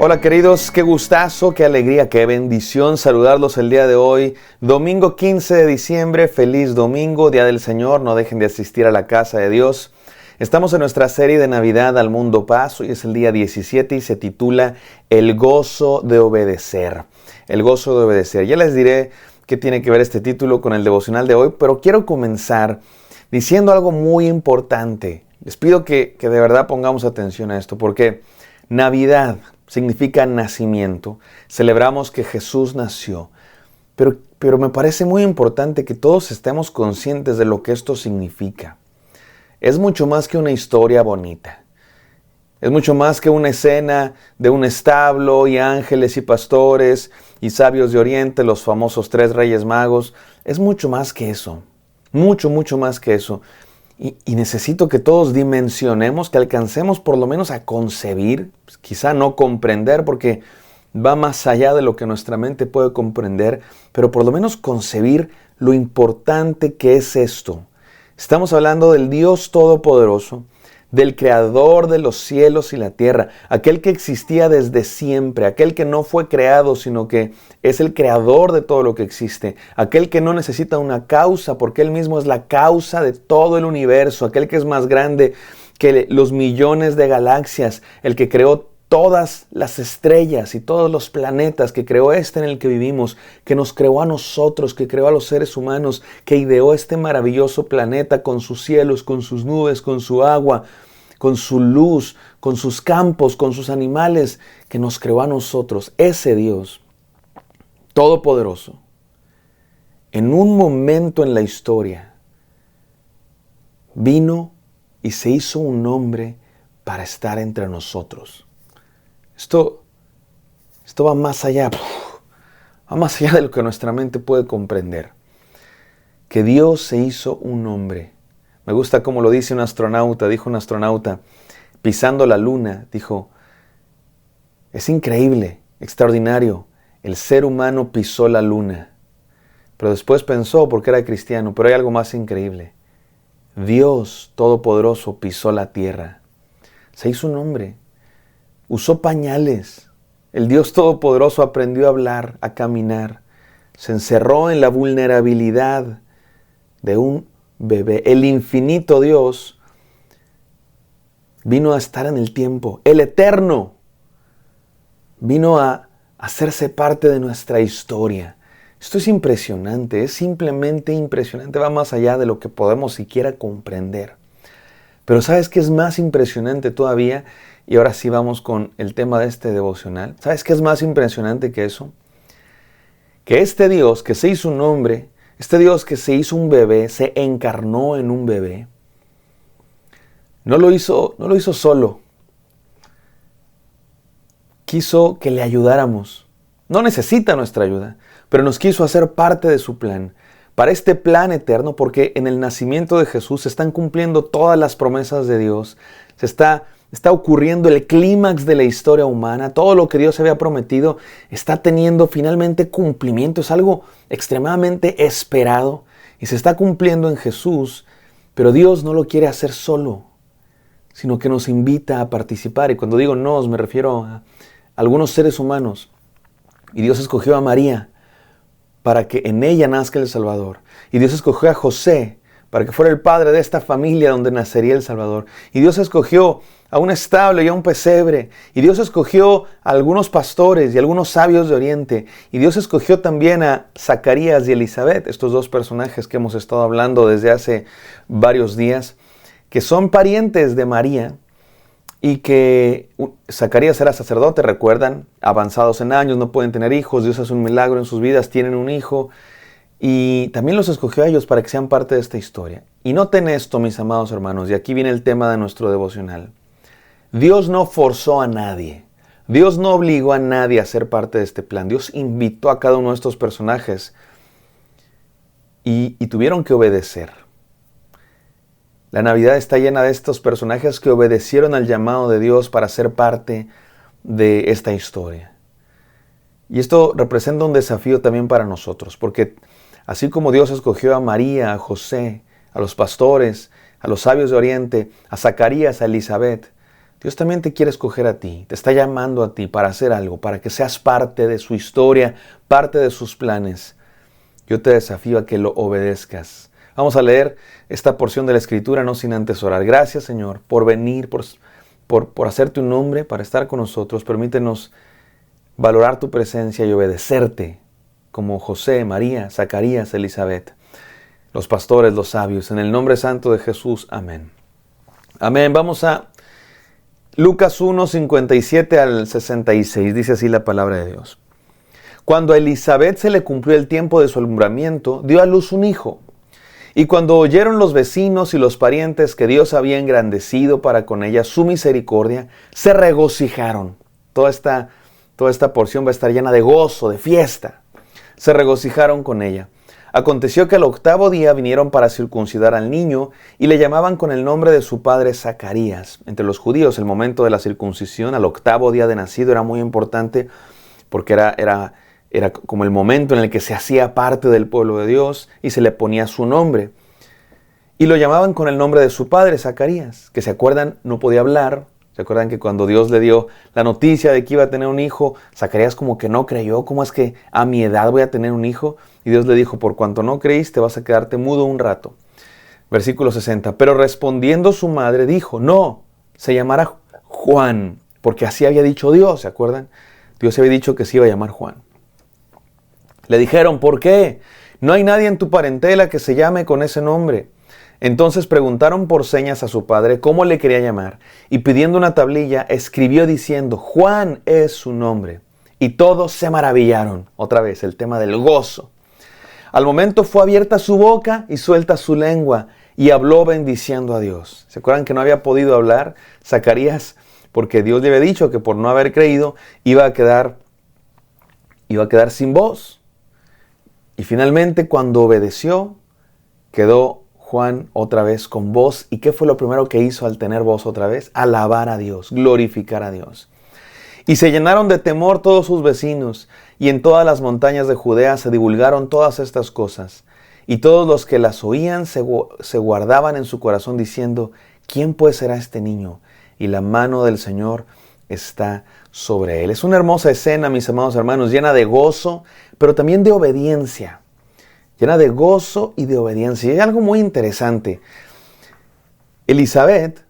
Hola queridos, qué gustazo, qué alegría, qué bendición saludarlos el día de hoy. Domingo 15 de diciembre, feliz domingo, Día del Señor, no dejen de asistir a la casa de Dios. Estamos en nuestra serie de Navidad al Mundo Paz, hoy es el día 17 y se titula El gozo de obedecer. El gozo de obedecer. Ya les diré qué tiene que ver este título con el devocional de hoy, pero quiero comenzar diciendo algo muy importante. Les pido que de verdad pongamos atención a esto, porque Navidad significa nacimiento. Celebramos que Jesús nació. Pero me parece muy importante que todos estemos conscientes de lo que esto significa. Es mucho más que una historia bonita. Es mucho más que una escena de un establo y ángeles y pastores y sabios de Oriente, los famosos 3 Reyes Magos. Es mucho más que eso. Mucho más que eso. Y necesito que todos dimensionemos, que alcancemos por lo menos a concebir, quizá no comprender porque va más allá de lo que nuestra mente puede comprender, pero por lo menos concebir lo importante que es esto. Estamos hablando del Dios Todopoderoso, del Creador de los cielos y la tierra, aquel que existía desde siempre, aquel que no fue creado, sino que es el creador de todo lo que existe, aquel que no necesita una causa, porque Él mismo es la causa de todo el universo, aquel que es más grande que los millones de galaxias, el que creó todas las estrellas y todos los planetas, que creó este en el que vivimos, que nos creó a nosotros, que creó a los seres humanos, que ideó este maravilloso planeta con sus cielos, con sus nubes, con su agua, con su luz, con sus campos, con sus animales, que nos creó a nosotros. Ese Dios Todopoderoso, en un momento en la historia, vino y se hizo un hombre para estar entre nosotros. Esto va más allá de lo que nuestra mente puede comprender. Que Dios se hizo un hombre. Me gusta cómo lo dice dijo un astronauta, pisando la luna, dijo, es increíble, extraordinario, el ser humano pisó la luna. Pero después pensó, porque era cristiano, pero hay algo más increíble. Dios Todopoderoso pisó la tierra. Se hizo un hombre. Usó pañales. El Dios Todopoderoso aprendió a hablar, a caminar. Se encerró en la vulnerabilidad de un bebé. El infinito Dios vino a estar en el tiempo. El eterno vino a hacerse parte de nuestra historia. Esto es impresionante, es simplemente impresionante. Va más allá de lo que podemos siquiera comprender. Pero ¿sabes qué es más impresionante todavía? Y ahora sí vamos con el tema de este devocional. ¿Sabes qué es más impresionante que eso? Que este Dios que se hizo un hombre, este Dios que se hizo un bebé, se encarnó en un bebé, no lo hizo solo. Quiso que le ayudáramos. No necesita nuestra ayuda, pero nos quiso hacer parte de su plan. Para este plan eterno, porque en el nacimiento de Jesús se están cumpliendo todas las promesas de Dios. Se está ocurriendo el clímax de la historia humana. Todo lo que Dios había prometido está teniendo finalmente cumplimiento. Es algo extremadamente esperado y se está cumpliendo en Jesús. Pero Dios no lo quiere hacer solo, sino que nos invita a participar. Y cuando digo nos, me refiero a algunos seres humanos. Y Dios escogió a María para que en ella nazca el Salvador. Y Dios escogió a José para que fuera el padre de esta familia donde nacería el Salvador. Y Dios escogió a un establo y a un pesebre. Y Dios escogió a algunos pastores y algunos sabios de Oriente. Y Dios escogió también a Zacarías y Elizabeth, estos dos personajes que hemos estado hablando desde hace varios días, que son parientes de María. Y que Zacarías era sacerdote, recuerdan, avanzados en años, no pueden tener hijos, Dios hace un milagro en sus vidas, tienen un hijo. Y también los escogió a ellos para que sean parte de esta historia. Y noten esto, mis amados hermanos, y aquí viene el tema de nuestro devocional. Dios no forzó a nadie. Dios no obligó a nadie a ser parte de este plan. Dios invitó a cada uno de estos personajes y tuvieron que obedecer. La Navidad está llena de estos personajes que obedecieron al llamado de Dios para ser parte de esta historia. Y esto representa un desafío también para nosotros, porque así como Dios escogió a María, a José, a los pastores, a los sabios de Oriente, a Zacarías, a Elizabeth, Dios también te quiere escoger a ti, te está llamando a ti para hacer algo, para que seas parte de su historia, parte de sus planes. Yo te desafío a que lo obedezcas. Vamos a leer esta porción de la Escritura, no sin antes orar. Gracias, Señor, por venir, por hacerte un nombre, para estar con nosotros. Permítenos valorar tu presencia y obedecerte, como José, María, Zacarías, Elizabeth, los pastores, los sabios. En el nombre santo de Jesús, amén. Amén. Vamos a Lucas 1, 57 al 66, dice así la palabra de Dios. Cuando a Elizabeth se le cumplió el tiempo de su alumbramiento, dio a luz un hijo. Y cuando oyeron los vecinos y los parientes que Dios había engrandecido para con ella su misericordia, se regocijaron. Toda esta porción va a estar llena de gozo, de fiesta. Se regocijaron con ella. Aconteció que al 8º día vinieron para circuncidar al niño y le llamaban con el nombre de su padre Zacarías. Entre los judíos el momento de la circuncisión al 8º día de nacido era muy importante porque era como el momento en el que se hacía parte del pueblo de Dios y se le ponía su nombre. Y lo llamaban con el nombre de su padre Zacarías, que se acuerdan no podía hablar. ¿Se acuerdan que cuando Dios le dio la noticia de que iba a tener un hijo, Zacarías como que no creyó? ¿Cómo es que a mi edad voy a tener un hijo? Y Dios le dijo, por cuanto no creíste, vas a quedarte mudo un rato. Versículo 60. Pero respondiendo su madre dijo, no, se llamará Juan, porque así había dicho Dios, ¿se acuerdan? Dios había dicho que se iba a llamar Juan. Le dijeron, ¿por qué? No hay nadie en tu parentela que se llame con ese nombre. Entonces preguntaron por señas a su padre cómo le quería llamar, y pidiendo una tablilla, escribió diciendo, Juan es su nombre. Y todos se maravillaron. Otra vez, el tema del gozo. Al momento fue abierta su boca y suelta su lengua, y habló bendiciendo a Dios. ¿Se acuerdan que no había podido hablar Zacarías? Porque Dios le había dicho que por no haber creído iba a quedar sin voz. Y finalmente, cuando obedeció, quedó Juan otra vez con voz. ¿Y qué fue lo primero que hizo al tener voz otra vez? Alabar a Dios, glorificar a Dios. Y se llenaron de temor todos sus vecinos, y en todas las montañas de Judea se divulgaron todas estas cosas. Y todos los que las oían se guardaban en su corazón diciendo, ¿quién pues será este niño? Y la mano del Señor está sobre él. Es una hermosa escena, mis amados hermanos, llena de gozo, pero también de obediencia. Llena de gozo y de obediencia. Y hay algo muy interesante. Elizabeth,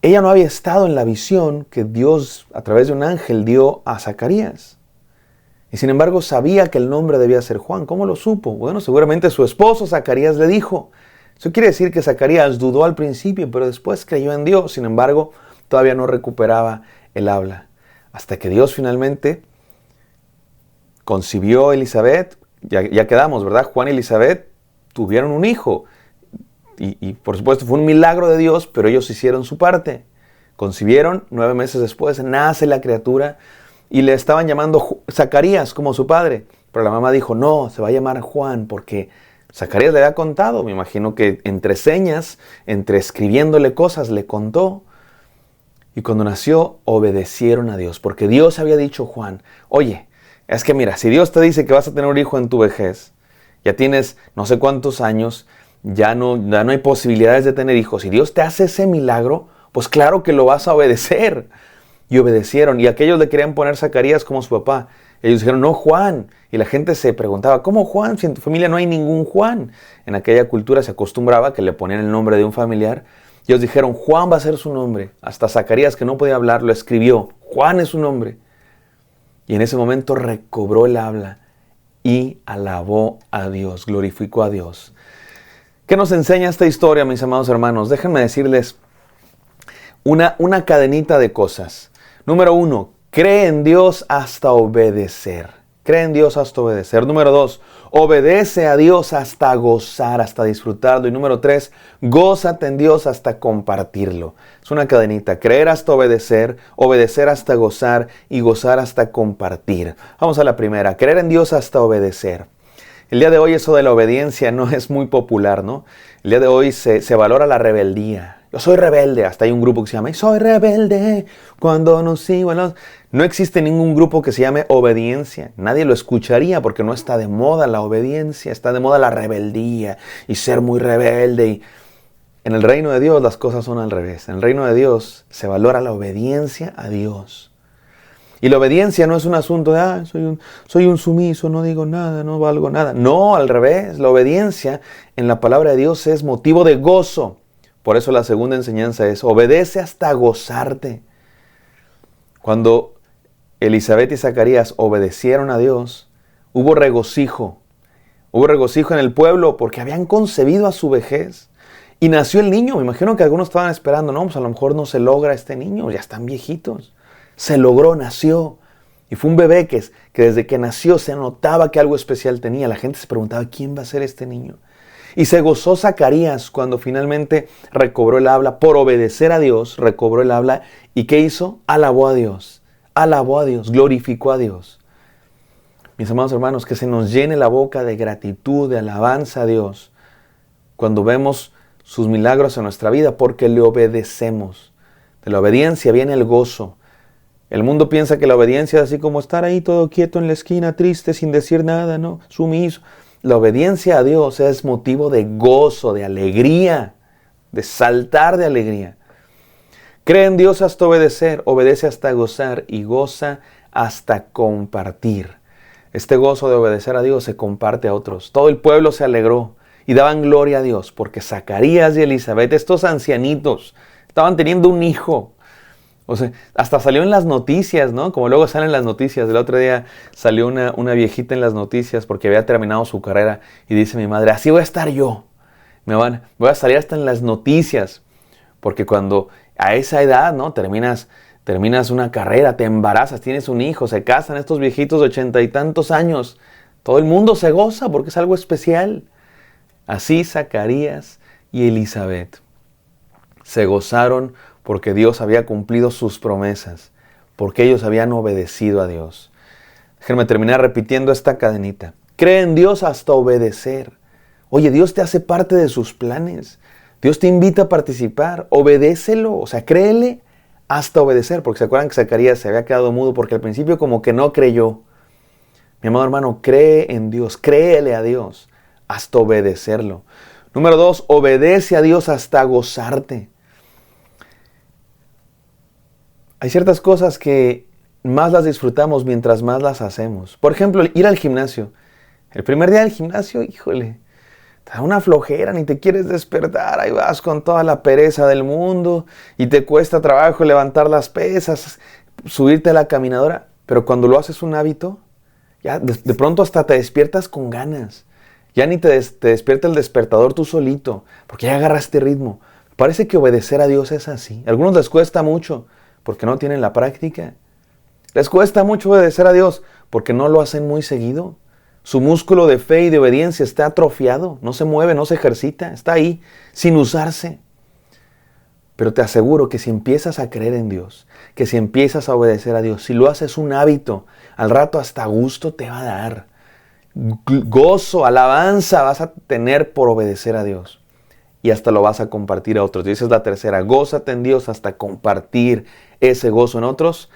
ella no había estado en la visión que Dios a través de un ángel dio a Zacarías. Y sin embargo sabía que el nombre debía ser Juan. ¿Cómo lo supo? Bueno, seguramente su esposo Zacarías le dijo. Eso quiere decir que Zacarías dudó al principio, pero después creyó en Dios. Sin embargo, todavía no recuperaba el habla. Hasta que Dios finalmente concibió a Elizabeth. Ya quedamos, ¿verdad? Juan y Elizabeth tuvieron un hijo. Y por supuesto fue un milagro de Dios, pero ellos hicieron su parte. Concibieron, 9 meses después nace la criatura y le estaban llamando Zacarías como su padre. Pero la mamá dijo, no, se va a llamar Juan porque Zacarías le había contado. Me imagino que entre señas, entre escribiéndole cosas, le contó. Y cuando nació, obedecieron a Dios. Porque Dios había dicho, Juan, oye, es que mira, si Dios te dice que vas a tener un hijo en tu vejez, ya tienes no sé cuántos años, ya no hay posibilidades de tener hijos. Si Dios te hace ese milagro, pues claro que lo vas a obedecer. Y obedecieron. Y aquellos le querían poner Zacarías como su papá. Ellos dijeron, no, Juan. Y la gente se preguntaba, ¿cómo Juan? Si en tu familia no hay ningún Juan. En aquella cultura se acostumbraba que le ponían el nombre de un familiar. Y ellos dijeron, Juan va a ser su nombre. Hasta Zacarías, que no podía hablar, lo escribió. Juan es su nombre. Y en ese momento recobró el habla y alabó a Dios, glorificó a Dios. ¿Qué nos enseña esta historia, mis amados hermanos? Déjenme decirles una cadenita de cosas. Número 1, cree en Dios hasta obedecer. Cree en Dios hasta obedecer. Número 2, obedece a Dios hasta gozar, hasta disfrutarlo. Y número 3, gózate en Dios hasta compartirlo. Es una cadenita. Creer hasta obedecer, obedecer hasta gozar y gozar hasta compartir. Vamos a la primera. Creer en Dios hasta obedecer. El día de hoy eso de la obediencia no es muy popular, ¿no? El día de hoy se valora la rebeldía. Yo soy rebelde. Hasta hay un grupo que se llama soy rebelde cuando no sigo a los... No existe ningún grupo que se llame obediencia. Nadie lo escucharía porque no está de moda la obediencia. Está de moda la rebeldía y ser muy rebelde. En el reino de Dios las cosas son al revés. En el reino de Dios se valora la obediencia a Dios. Y la obediencia no es un asunto de, soy un sumiso, no digo nada, no valgo nada. No, al revés. La obediencia en la palabra de Dios es motivo de gozo. Por eso la segunda enseñanza es, obedece hasta gozarte. Cuando Elisabet y Zacarías obedecieron a Dios, hubo regocijo. Hubo regocijo en el pueblo porque habían concebido a su vejez. Y nació el niño. Me imagino que algunos estaban esperando, no, pues a lo mejor no se logra este niño, ya están viejitos. Se logró, nació. Y fue un bebé que desde que nació se notaba que algo especial tenía. La gente se preguntaba, ¿quién va a ser este niño? Y se gozó Zacarías cuando finalmente recobró el habla. Por obedecer a Dios, recobró el habla. ¿Y qué hizo? Alabó a Dios. Alabó a Dios, glorificó a Dios. Mis amados hermanos, que se nos llene la boca de gratitud, de alabanza a Dios, cuando vemos sus milagros en nuestra vida, porque le obedecemos. De la obediencia viene el gozo. El mundo piensa que la obediencia es así como estar ahí todo quieto en la esquina, triste, sin decir nada, ¿no? Sumiso. La obediencia a Dios es motivo de gozo, de alegría, de saltar de alegría. Cree en Dios hasta obedecer, obedece hasta gozar y goza hasta compartir. Este gozo de obedecer a Dios se comparte a otros. Todo el pueblo se alegró y daban gloria a Dios porque Zacarías y Elisabet, estos ancianitos, estaban teniendo un hijo. O sea, hasta salió en las noticias, ¿no? Como luego salen las noticias. El otro día salió una viejita en las noticias porque había terminado su carrera y dice mi madre, así voy a estar yo. Voy a salir hasta en las noticias. Porque cuando a esa edad, ¿no? Terminas una carrera, te embarazas, tienes un hijo, se casan estos viejitos de 80 y tantos años. Todo el mundo se goza porque es algo especial. Así Zacarías y Elisabet se gozaron porque Dios había cumplido sus promesas, porque ellos habían obedecido a Dios. Déjenme terminar repitiendo esta cadenita. Cree en Dios hasta obedecer. Oye, Dios te hace parte de sus planes. Dios te invita a participar. Obedécelo, o sea, créele hasta obedecer. Porque se acuerdan que Zacarías se había quedado mudo porque al principio como que no creyó. Mi amado hermano, cree en Dios, créele a Dios hasta obedecerlo. Número 2, obedece a Dios hasta gozarte. Hay ciertas cosas que más las disfrutamos mientras más las hacemos. Por ejemplo, ir al gimnasio. El primer día del gimnasio, híjole, te da una flojera, ni te quieres despertar. Ahí vas con toda la pereza del mundo y te cuesta trabajo levantar las pesas, subirte a la caminadora. Pero cuando lo haces un hábito, ya de pronto hasta te despiertas con ganas. Ya ni te despierta el despertador tú solito, porque ya agarraste ritmo. Parece que obedecer a Dios es así. A algunos les cuesta mucho, porque no tienen la práctica. Les cuesta mucho obedecer a Dios porque no lo hacen muy seguido. Su músculo de fe y de obediencia está atrofiado, no se mueve, no se ejercita, está ahí, sin usarse. Pero te aseguro que si empiezas a creer en Dios, que si empiezas a obedecer a Dios, si lo haces un hábito, al rato hasta gusto te va a dar. Gozo, alabanza vas a tener por obedecer a Dios. Y hasta lo vas a compartir a otros. Y esa es la tercera. Gózate en Dios hasta compartir ese gozo en otros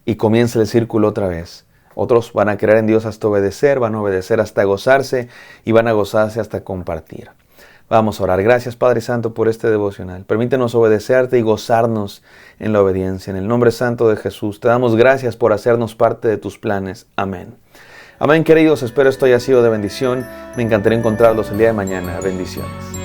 y comienza el círculo otra vez. Otros van a creer en Dios hasta obedecer, van a obedecer hasta gozarse y van a gozarse hasta compartir. Vamos a orar. Gracias, Padre Santo, por este devocional. Permítenos obedecerte y gozarnos en la obediencia. En el nombre santo de Jesús, te damos gracias por hacernos parte de tus planes. Amén. Amén, queridos. Espero esto haya sido de bendición. Me encantaría encontrarlos el día de mañana. Bendiciones.